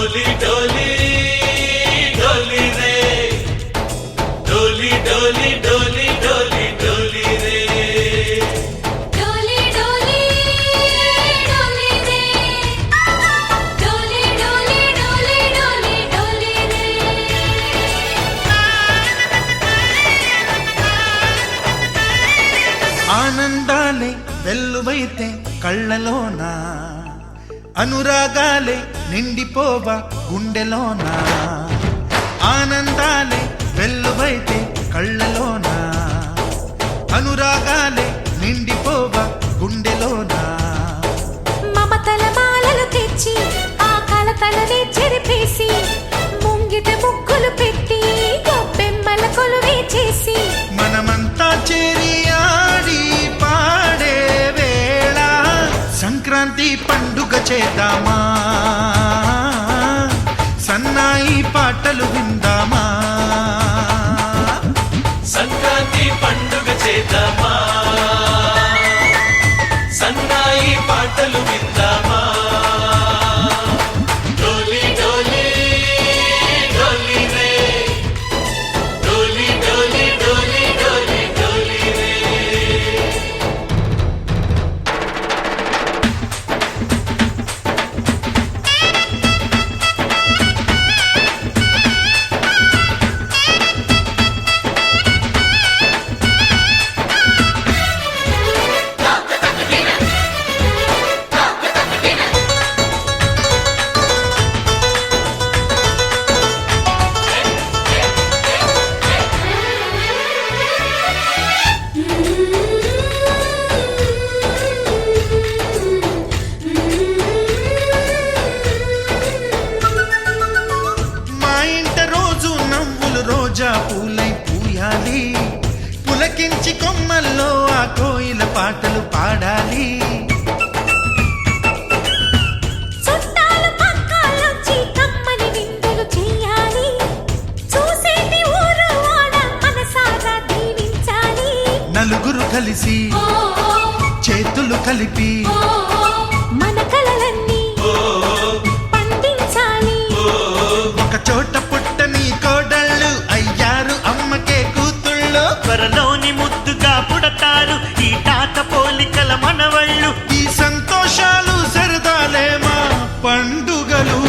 डोली डोली डोली रे डोली डोली डोली डोली डोली रे डोली डोली डोली रे डोली डोली डोली डोली डोली रे ఆనందాలే వెల్లువైతే కళ్ళలోనా అనురాగాలే నిండిపోవా గుండెలోనా ఆనందాలే వెల్లువైతే కళ్ళలోనా అనురాగాలే నిండిపోవా గుండెలోనా మమతల మాలలు తెచ్చి ఆ కలతలనే చెరిపేసి ముంగిట ముగ్గులు పెట్టి గొప్పెమ్మల కొలువే చేసి మనమంతా చేరి ఆడి పాడే వేళ సంక్రాంతి పండుగ చేద్దామా సన్నాయి పాటలు విందామా సంక్రాంతి పండుగ చేద్దామా సన్నాయి పాటలు విందామా డోలి డోలి డోలి రే డోలి డోలి డోలి డోలి డోలి రే మా ఇంట రోజు నవ్వులు రోజా పూలై పూయాలి పులకించి కొమ్మల్లో ఆ కోయిల పాటలు పాడాలి చుట్టాలు పక్కాలొచ్చి కమ్మని విందులు చేయాలి చూసేటి ఊరు వాడ మనసారా దీవించాలి నలుగురు కలిసి చేతులు కలిపి మన కలలన్నీ పండించాలి ఒక చోట పుట్టని కోడళ్ళు అయ్యారు అమ్మకే కూతుళ్ళు త్వరలోని ముద్దుగా పుడతారు ఈ తాత పోలికల మనవళ్ళు ఈ సంతోషాలు సరదాలే మా పండుగలు